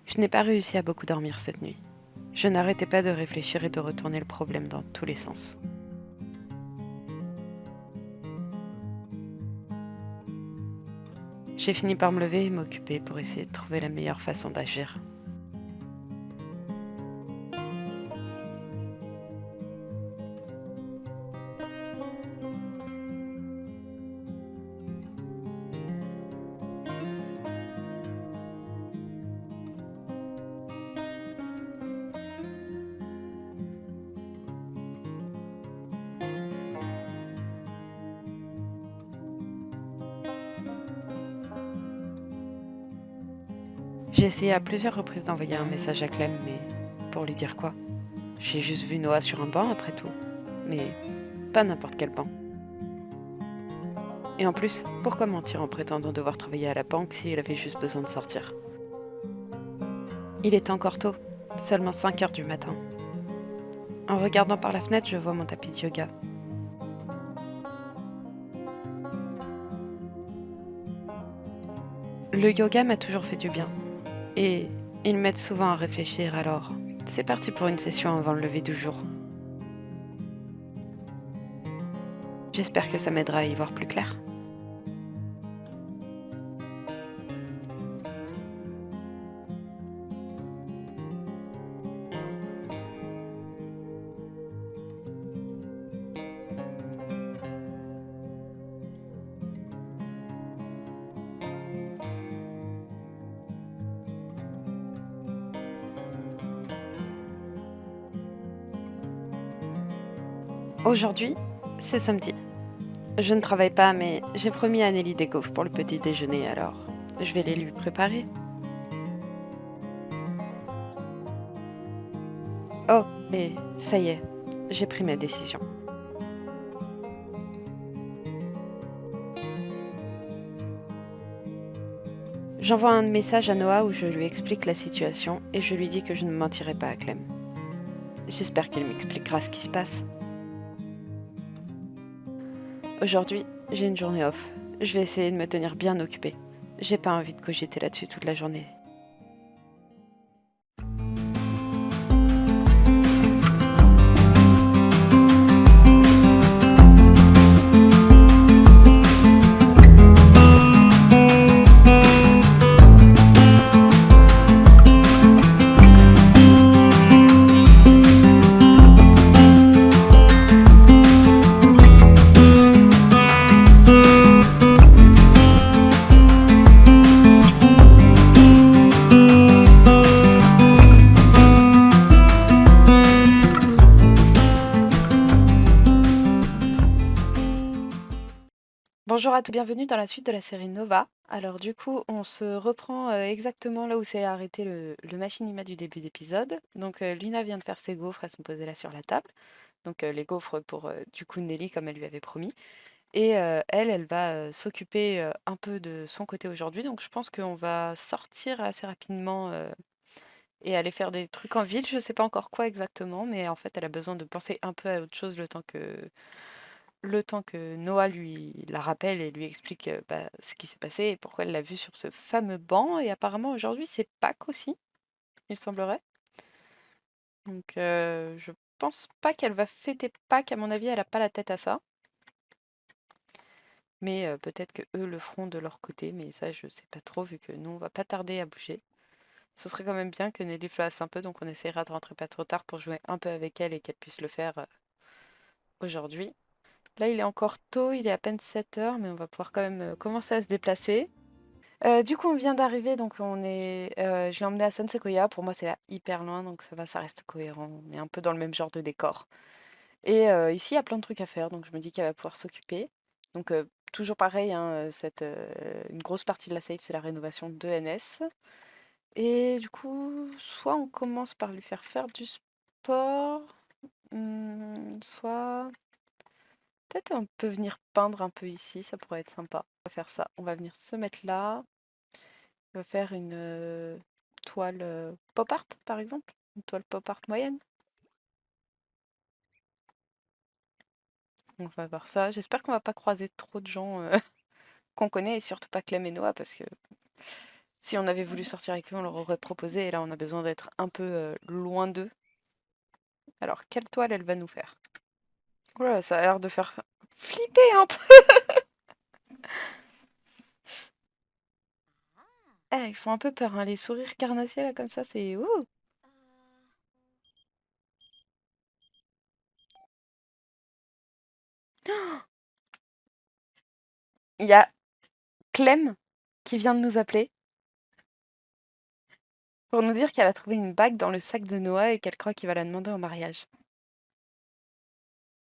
Je n'ai pas réussi à beaucoup dormir cette nuit. Je n'arrêtais pas de réfléchir et de retourner le problème dans tous les sens. J'ai fini par me lever et m'occuper pour essayer de trouver la meilleure façon d'agir. J'ai essayé à plusieurs reprises d'envoyer un message à Clem, mais pour lui dire quoi? J'ai juste vu Noah sur un banc après tout. Mais pas n'importe quel banc. Et en plus, pourquoi mentir en prétendant devoir travailler à la banque s'il avait juste besoin de sortir? Il était encore tôt, seulement 5 heures du matin. En regardant par la fenêtre, je vois mon tapis de yoga. Le yoga m'a toujours fait du bien. Et il m'aide souvent à réfléchir, alors c'est parti pour une session avant le lever du jour. J'espère que ça m'aidera à y voir plus clair. Aujourd'hui, c'est samedi. Je ne travaille pas, mais j'ai promis à Nelly des gaufres pour le petit déjeuner, alors je vais les lui préparer. Oh, et ça y est, j'ai pris ma décision. J'envoie un message à Noah où je lui explique la situation et je lui dis que je ne mentirai pas à Clem. J'espère qu'il m'expliquera ce qui se passe. Aujourd'hui, j'ai une journée off. Je vais essayer de me tenir bien occupée. J'ai pas envie de cogiter là-dessus toute la journée. Bonjour à tous, bienvenue dans la suite de la série Nova. Alors du coup, on se reprend exactement là où s'est arrêté le machinima du début d'épisode. Donc Luna vient de faire ses gaufres, elles sont posées là sur la table. Donc les gaufres pour du coup Nelly comme elle lui avait promis. Et elle va s'occuper un peu de son côté aujourd'hui. Donc je pense qu'on va sortir assez rapidement et aller faire des trucs en ville. Je sais pas encore quoi exactement, mais en fait elle a besoin de penser un peu à autre chose le temps que Noah lui la rappelle et lui explique ce qui s'est passé et pourquoi elle l'a vu sur ce fameux banc. Et apparemment aujourd'hui c'est Pâques aussi, il semblerait. Donc je pense pas qu'elle va fêter Pâques, à mon avis elle a pas la tête à ça. Mais peut-être que eux le feront de leur côté, mais ça je sais pas trop vu que nous on va pas tarder à bouger. Ce serait quand même bien que Nelly fasse un peu, donc on essaiera de rentrer pas trop tard pour jouer un peu avec elle et qu'elle puisse le faire aujourd'hui. Là, il est encore tôt, il est à peine 7 heures, mais on va pouvoir quand même commencer à se déplacer. Du coup, on vient d'arriver, donc je l'ai emmené à San Sequoia. Pour moi, c'est hyper loin, donc ça va, ça reste cohérent. On est un peu dans le même genre de décor. Et ici, il y a plein de trucs à faire, donc je me dis qu'elle va pouvoir s'occuper. Donc, toujours pareil, hein, une grosse partie de la save, c'est la rénovation de NS. Et du coup, soit on commence par lui faire du sport, soit peut-être on peut venir peindre un peu ici, ça pourrait être sympa. On va faire ça. On va venir se mettre là. On va faire une toile pop art, par exemple. Une toile pop art moyenne. On va voir ça. J'espère qu'on va pas croiser trop de gens qu'on connaît et surtout pas Clem et Noah parce que Si on avait voulu sortir avec eux, on leur aurait proposé, et là on a besoin d'être un peu loin d'eux. Alors, quelle toile elle va nous faire? Voilà, ça a l'air de faire flipper un peu. Eh, ils font un peu peur, hein, les sourires carnassiers là comme ça, c'est ouh. Il y a Clem qui vient de nous appeler pour nous dire qu'elle a trouvé une bague dans le sac de Noah et qu'elle croit qu'il va la demander en mariage.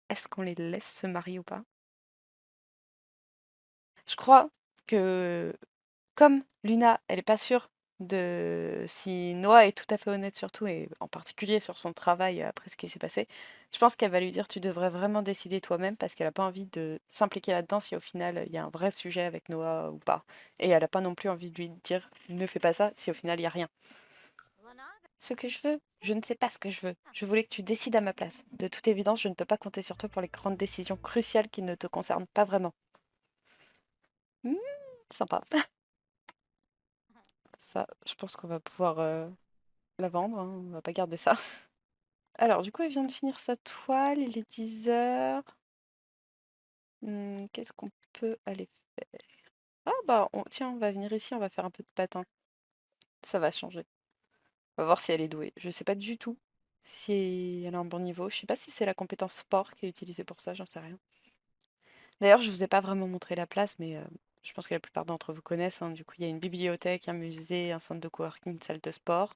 Est-ce qu'on les laisse se marier ou pas? Je crois que comme Luna, elle est pas sûre de si Noah est tout à fait honnête sur tout et en particulier sur son travail après ce qui s'est passé, je pense qu'elle va lui dire tu devrais vraiment décider toi-même parce qu'elle a pas envie de s'impliquer là-dedans si au final il y a un vrai sujet avec Noah ou pas. Et elle a pas non plus envie de lui dire ne fais pas ça si au final il y a rien. Ce que je veux, je ne sais pas ce que je veux. Je voulais que tu décides à ma place. De toute évidence, je ne peux pas compter sur toi pour les grandes décisions cruciales qui ne te concernent pas vraiment. Hmm, sympa. Ça, je pense qu'on va pouvoir la vendre, hein, on va pas garder ça. Alors, du coup, elle vient de finir sa toile, il est 10 heures. Qu'est-ce qu'on peut aller faire? Ah bah, tiens, on va venir ici, on va faire un peu de patin. Ça va changer. On va voir si elle est douée. Je sais pas du tout si elle a un bon niveau. Je sais pas si c'est la compétence sport qui est utilisée pour ça, j'en sais rien. D'ailleurs, je vous ai pas vraiment montré la place, mais je pense que la plupart d'entre vous connaissent, hein. Du coup, il y a une bibliothèque, un musée, un centre de coworking, une salle de sport,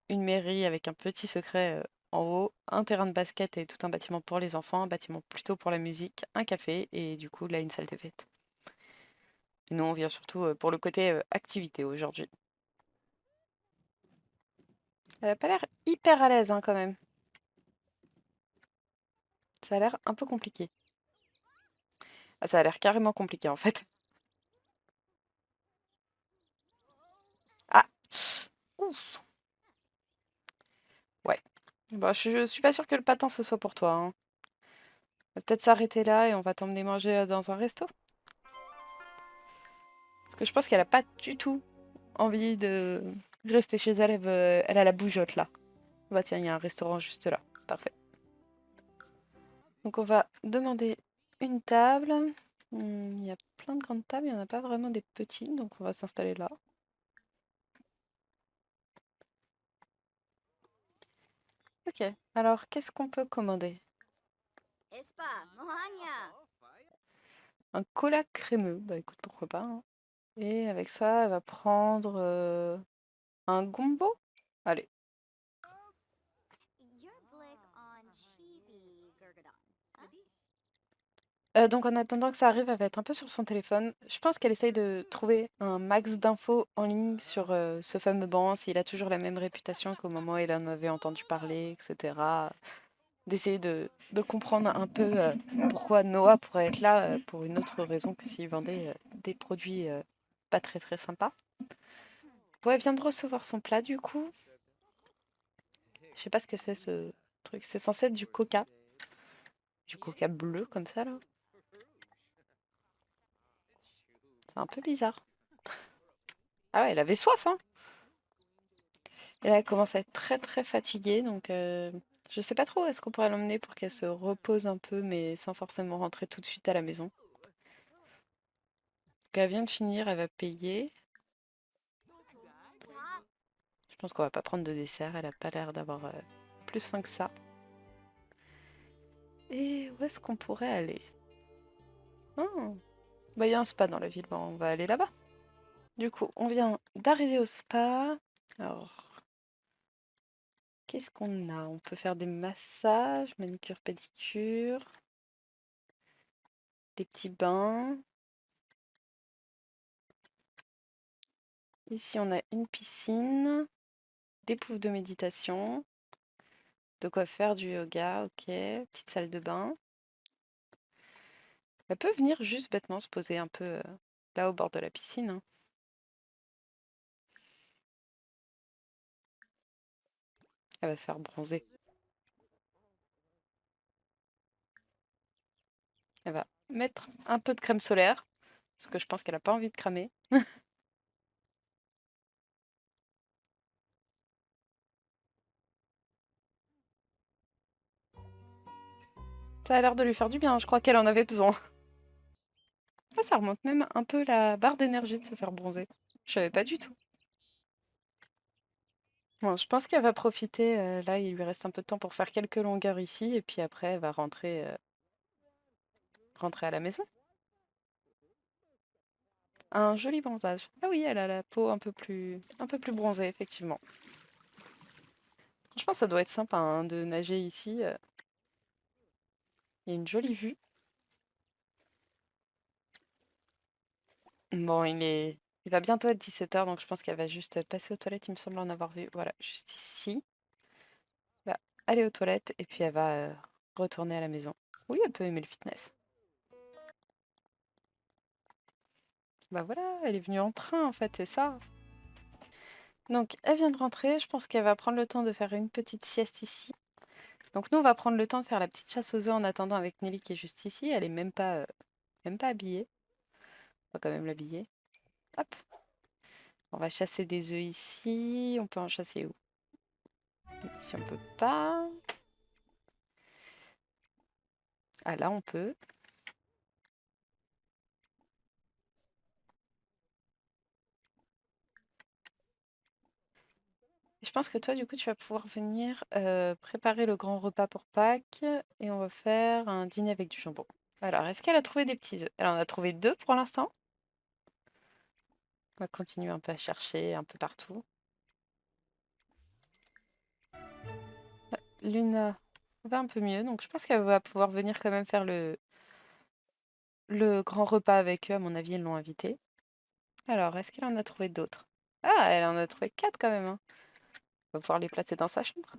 une mairie avec un petit secret en haut, un terrain de basket et tout un bâtiment pour les enfants, un bâtiment plutôt pour la musique, un café et du coup là une salle de fête. Et nous on vient surtout pour le côté activité aujourd'hui. Elle a pas l'air hyper à l'aise hein, quand même. Ça a l'air un peu compliqué. Ah, ça a l'air carrément compliqué en fait. Ah, ouf, ouais. Bah, je suis pas sûre que le patin ce soit pour toi, hein. On va peut-être s'arrêter là et on va t'emmener manger dans un resto. Parce que je pense qu'elle a pas du tout envie de rester chez elle. Elle a la bougeotte là. Bah tiens, il y a un restaurant juste là. Parfait. Donc on va demander une table. Il y a plein de grandes tables, il n'y en a pas vraiment des petits, donc on va s'installer là. Ok, alors qu'est-ce qu'on peut commander? Un cola crémeux, bah écoute, pourquoi pas, hein. Et avec ça, elle va prendre un gombo? Allez. Donc en attendant que ça arrive, elle va être un peu sur son téléphone. Je pense qu'elle essaye de trouver un max d'infos en ligne sur ce fameux banc, s'il a toujours la même réputation qu'au moment où elle en avait entendu parler, etc. D'essayer de comprendre un peu pourquoi Noah pourrait être là pour une autre raison que s'il vendait des produits pas très très sympas. Bon, elle vient de recevoir son plat du coup. Je sais pas ce que c'est ce truc. C'est censé être du coca bleu comme ça là. C'est un peu bizarre. Ah ouais, elle avait soif, hein. Et là, elle commence à être très très fatiguée, donc je sais pas trop, est-ce qu'on pourrait l'emmener pour qu'elle se repose un peu, mais sans forcément rentrer tout de suite à la maison. Donc, elle vient de finir, elle va payer. Je pense qu'on va pas prendre de dessert, elle a pas l'air d'avoir plus faim que ça. Et où est-ce qu'on pourrait aller? Oh, bah il y a un spa dans la ville, bon, on va aller là-bas. Du coup, on vient d'arriver au spa. Alors, qu'est-ce qu'on a? On peut faire des massages, manicure, pédicure, des petits bains. Ici, on a une piscine, des poufs de méditation, de quoi faire du yoga, ok, petite salle de bain. Elle peut venir juste bêtement se poser un peu là au bord de la piscine, hein. Elle va se faire bronzer. Elle va mettre un peu de crème solaire, parce que je pense qu'elle n'a pas envie de cramer. Ça a l'air de lui faire du bien, je crois qu'elle en avait besoin. Ah, ça remonte même un peu la barre d'énergie de se faire bronzer. Je savais pas du tout. Bon, je pense qu'elle va profiter, là il lui reste un peu de temps pour faire quelques longueurs ici et puis après elle va rentrer à la maison. Un joli bronzage. Ah oui, elle a la peau un peu plus bronzée, effectivement. Franchement, ça doit être sympa hein, de nager ici. Il y a une jolie vue. Bon, il va bientôt être 17h, donc je pense qu'elle va juste passer aux toilettes, il me semble en avoir vu. Voilà, juste ici. Elle va aller aux toilettes et puis elle va retourner à la maison. Oui, elle peut aimer le fitness. Bah voilà, elle est venue en train en fait, c'est ça. Donc, elle vient de rentrer, je pense qu'elle va prendre le temps de faire une petite sieste ici. Donc nous, on va prendre le temps de faire la petite chasse aux œufs en attendant avec Nelly qui est juste ici. Elle est même pas habillée. On va quand même l'habiller. Hop, on va chasser des œufs ici. On peut en chasser où? Ici, on peut pas. Ah là, on peut. Et je pense que toi, du coup, tu vas pouvoir venir préparer le grand repas pour Pâques. Et on va faire un dîner avec du jambon. Alors, est-ce qu'elle a trouvé des petits œufs? Elle en a trouvé deux pour l'instant. On va continuer un peu à chercher un peu partout. Luna va un peu mieux, donc je pense qu'elle va pouvoir venir quand même faire le grand repas avec eux. À mon avis, ils l'ont invitée. Alors, est-ce qu'elle en a trouvé d'autres? Ah, elle en a trouvé quatre quand même, hein. On va pouvoir les placer dans sa chambre.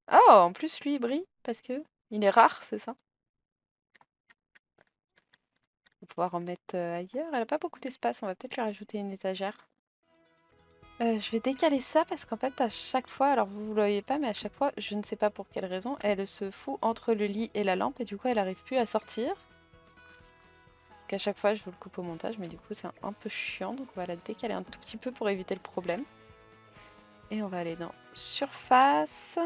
Oh, en plus, lui, il brille parce que il est rare, c'est ça? On va pouvoir en mettre ailleurs. Elle a pas beaucoup d'espace, on va peut-être lui rajouter une étagère. Je vais décaler ça parce qu'en fait, à chaque fois, alors vous ne le voyez pas, mais à chaque fois, je ne sais pas pour quelle raison, elle se fout entre le lit et la lampe et du coup, elle n'arrive plus à sortir. Donc à chaque fois, je vous le coupe au montage, mais du coup, c'est un peu chiant. Donc on va la décaler un tout petit peu pour éviter le problème. Et on va aller dans surface.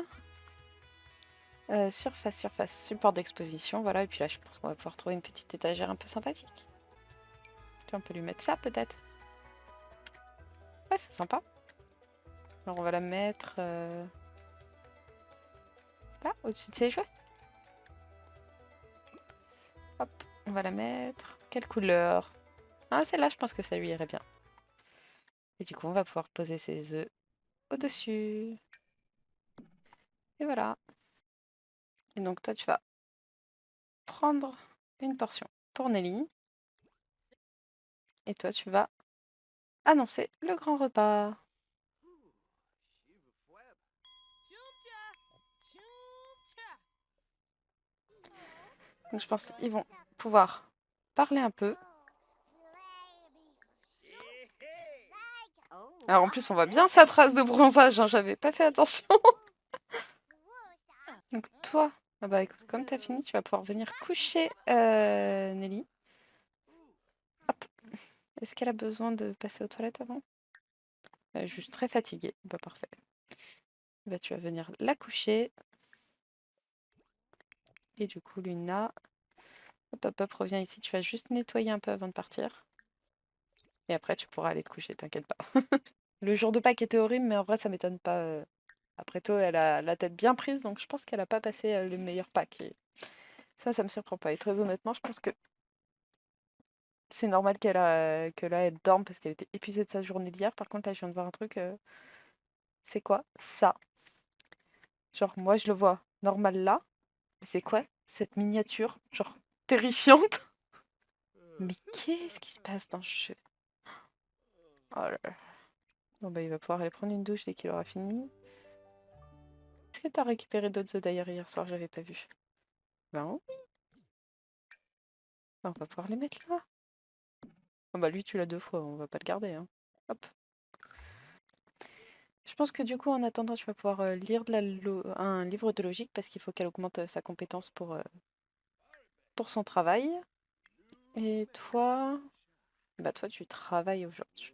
Surface, support d'exposition, voilà. Et puis là, je pense qu'on va pouvoir trouver une petite étagère un peu sympathique. Puis on peut lui mettre ça, peut-être. Ouais, c'est sympa. Alors on va la mettre là, au-dessus de ses jouets. Hop, on va la mettre. Quelle couleur? Ah, celle-là, je pense que ça lui irait bien. Et du coup, on va pouvoir poser ses œufs au-dessus. Et voilà. Et donc, toi, tu vas prendre une portion pour Nelly. Et toi, tu vas annoncer le grand repas. Donc, je pense qu'ils vont pouvoir parler un peu. Alors, en plus, on voit bien sa trace de bronzage, hein, j'avais pas fait attention. Donc, toi, ah bah écoute, comme t'as fini, tu vas pouvoir venir coucher Nelly. Hop. Est-ce qu'elle a besoin de passer aux toilettes avant? Elle est juste très fatiguée. Bah, parfait. Bah, tu vas venir la coucher. Et du coup, Luna, hop, hop, hop, reviens ici. Tu vas juste nettoyer un peu avant de partir. Et après, tu pourras aller te coucher, t'inquiète pas. Le jour de Pâques était horrible, mais en vrai, ça m'étonne pas. Après tout, elle a la tête bien prise, donc je pense qu'elle a pas passé le meilleur Pâques. Et ça me surprend pas. Et très honnêtement, je pense que c'est normal que là, elle dorme parce qu'elle était épuisée de sa journée d'hier. Par contre, là, je viens de voir un truc. C'est quoi ça? Genre, moi, je le vois normal là. Mais c'est quoi cette miniature? Genre, terrifiante. Mais qu'est-ce qui se passe dans le jeu? Oh là là. Bon bah il va pouvoir aller prendre une douche dès qu'il aura fini. Est-ce que t'as récupéré d'autres œufs d'ailleurs hier soir? J'avais pas vu. Ben oui. Ben, on va pouvoir les mettre là. Oh bah lui tu l'as deux fois, on va pas le garder hein. Hop. Je pense que du coup en attendant tu vas pouvoir lire un livre de logique parce qu'il faut qu'elle augmente sa compétence pour son travail. Et toi, bah toi tu travailles aujourd'hui.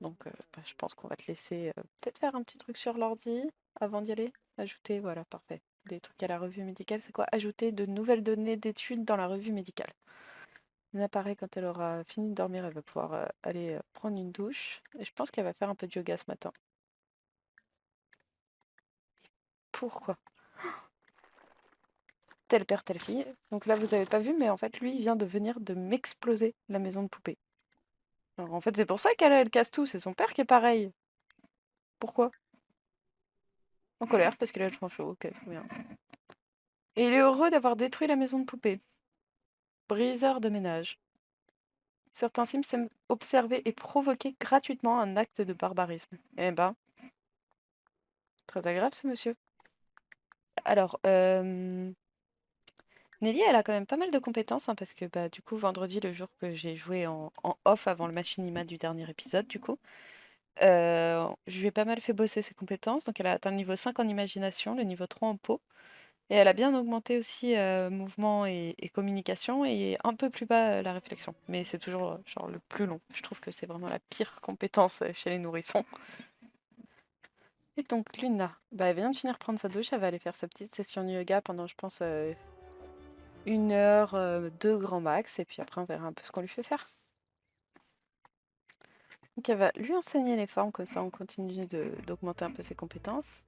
Donc bah, je pense qu'on va te laisser peut-être faire un petit truc sur l'ordi avant d'y aller. Ajouter, voilà, parfait. des trucs à la revue médicale. C'est quoi? Ajouter de nouvelles données d'études dans la revue médicale. Elle apparaît quand elle aura fini de dormir, elle va pouvoir aller prendre une douche. Et je pense qu'elle va faire un peu de yoga ce matin. Pourquoi? Tel père, telle fille. Donc là, vous avez pas vu, mais en fait, lui, il vient de venir de m'exploser la maison de poupée. Alors, en fait, c'est pour ça elle casse tout. C'est son père qui est pareil. Pourquoi? En colère, parce qu'il a le cheveu chaud. Ok, très bien. Et il est heureux d'avoir détruit la maison de poupée. Briseur de ménage. Certains Sims aiment observer et provoquer gratuitement un acte de barbarisme. Eh ben, très agréable ce monsieur. Alors, Nelly, elle a quand même pas mal de compétences, hein, parce que bah, du coup, vendredi, le jour que j'ai joué en off avant le machinima du dernier épisode, du coup, je lui ai pas mal fait bosser ses compétences. Donc, elle a atteint le niveau 5 en imagination, le niveau 3 en peau. Et elle a bien augmenté aussi mouvement et communication, et un peu plus bas la réflexion. Mais c'est toujours genre le plus long. Je trouve que c'est vraiment la pire compétence chez les nourrissons. Et donc, Luna, bah, elle vient de finir prendre sa douche, elle va aller faire sa petite session de yoga pendant, je pense, 1 heure, 2 grand max, et puis après on verra un peu ce qu'on lui fait faire. Donc elle va lui enseigner les formes, comme ça on continue d'augmenter un peu ses compétences.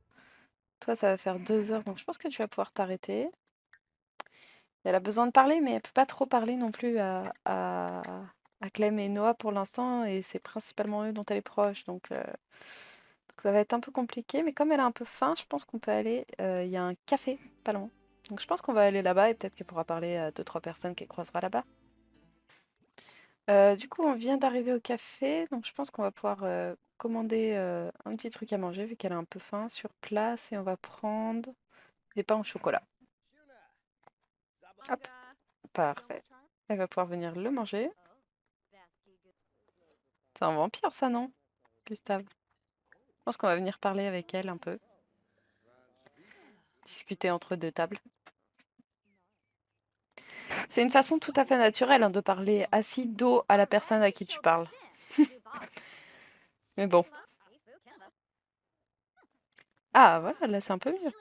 Toi ça va faire 2 heures, donc je pense que tu vas pouvoir t'arrêter. Elle a besoin de parler, mais elle peut pas trop parler non plus à Clem et Noah pour l'instant, et c'est principalement eux dont elle est proche, donc ça va être un peu compliqué, mais comme elle a un peu faim, je pense qu'on peut aller, il y a un café pas loin. Donc je pense qu'on va aller là-bas, et peut-être qu'elle pourra parler à 2-3 personnes qu'elle croisera là-bas. Du coup, on vient d'arriver au café, donc je pense qu'on va pouvoir commander un petit truc à manger vu qu'elle a un peu faim sur place, et on va prendre des pains au chocolat. Hop, parfait. Elle va pouvoir venir le manger. C'est un vampire ça, non, Gustave? Je pense qu'on va venir parler avec elle un peu. Discuter entre deux tables. C'est une façon tout à fait naturelle, hein, de parler assis dos à la personne à qui tu parles. Mais bon. Ah voilà, là c'est un peu mieux.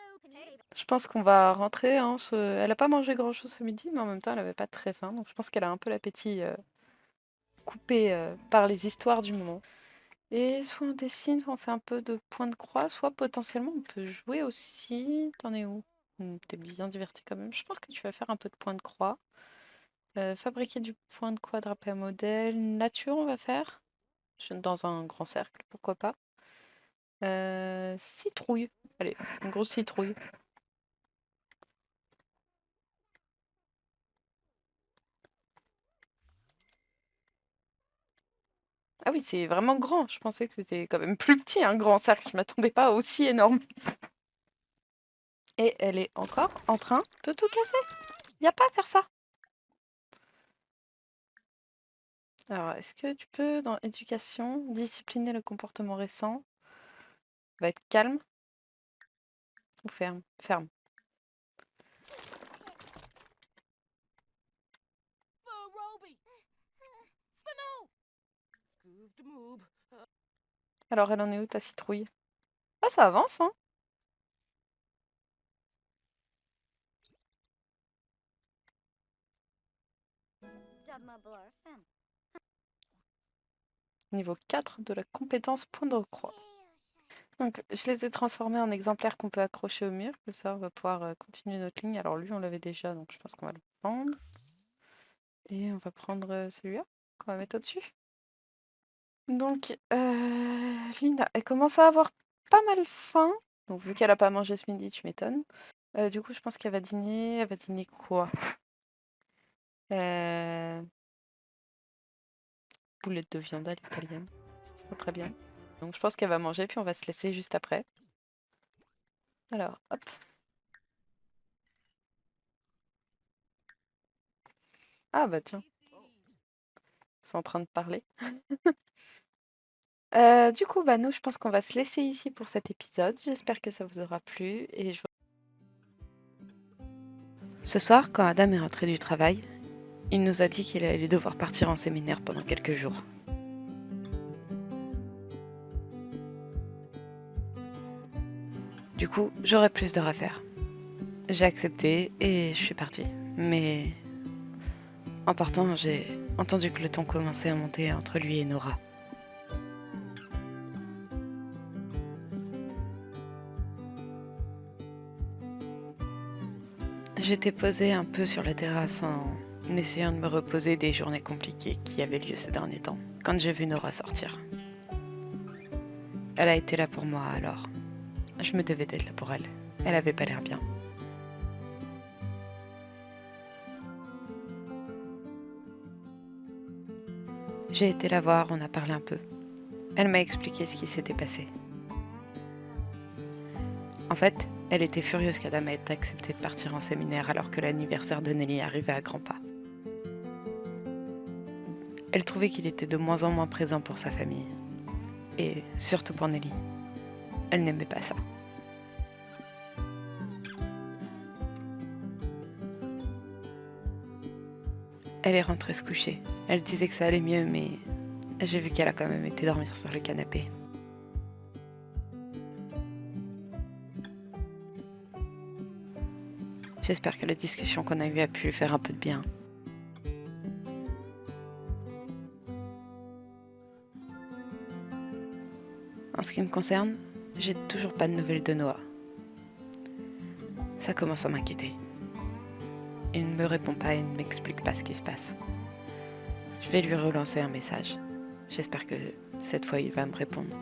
Je pense qu'on va rentrer, hein, elle a pas mangé grand-chose ce midi, mais en même temps, elle avait pas très faim. Donc je pense qu'elle a un peu l'appétit coupé par les histoires du moment. Et soit on dessine, soit on fait un peu de point de croix, soit potentiellement on peut jouer aussi. T'en es où? T'es bien diverti quand même. Je pense que tu vas faire un peu de point de croix. Fabriquer du point de croix drapé à modèle. Nature, on va faire. Dans un grand cercle, pourquoi pas. Citrouille. Allez, une grosse citrouille. Ah oui, c'est vraiment grand. Je pensais que c'était quand même plus petit, un grand cercle. Je m'attendais pas à aussi énorme. Et elle est encore en train de tout casser. Y a pas à faire ça. Alors, est-ce que tu peux, dans éducation, discipliner le comportement récent? Va être calme ou ferme? Ferme. Alors, elle en est où, ta citrouille? Ah, ça avance, hein? Niveau 4 de la compétence point de croix. Donc, je les ai transformés en exemplaires qu'on peut accrocher au mur. Comme ça, on va pouvoir continuer notre ligne. Alors, lui, on l'avait déjà, donc je pense qu'on va le prendre. Et on va prendre celui-là, qu'on va mettre au-dessus. Donc, Linda, elle commence à avoir pas mal faim. Donc, vu qu'elle a pas mangé ce midi, tu m'étonnes. Du coup, je pense qu'elle va dîner. Elle va dîner quoi? Euh, Boulette de viande à l'italienne. Ça sera très bien. Donc, je pense qu'elle va manger, puis on va se laisser juste après. Alors, hop. Ah, bah tiens, c'est en train de parler. Du coup, bah nous, je pense qu'on va se laisser ici pour cet épisode. J'espère que ça vous aura plu. Ce soir, quand Adam est rentré du travail, il nous a dit qu'il allait devoir partir en séminaire pendant quelques jours. Du coup, j'aurai plus d'heures à faire. J'ai accepté et je suis partie. Mais en partant, j'ai entendu que le ton commençait à monter entre lui et Nora. J'étais posée un peu sur la terrasse en essayant de me reposer des journées compliquées qui avaient lieu ces derniers temps, quand j'ai vu Nora sortir. Elle a été là pour moi alors. Je me devais d'être là pour elle. Elle avait pas l'air bien. J'ai été la voir, on a parlé un peu. Elle m'a expliqué ce qui s'était passé. En fait, elle était furieuse qu'Adam ait accepté de partir en séminaire alors que l'anniversaire de Nelly arrivait à grands pas. Elle trouvait qu'il était de moins en moins présent pour sa famille. Et surtout pour Nelly. Elle n'aimait pas ça. Elle est rentrée se coucher. Elle disait que ça allait mieux, mais j'ai vu qu'elle a quand même été dormir sur le canapé. J'espère que la discussion qu'on a eue a pu lui faire un peu de bien. En ce qui me concerne, j'ai toujours pas de nouvelles de Noah. Ça commence à m'inquiéter. Il ne me répond pas et ne m'explique pas ce qui se passe. Je vais lui relancer un message. J'espère que cette fois il va me répondre.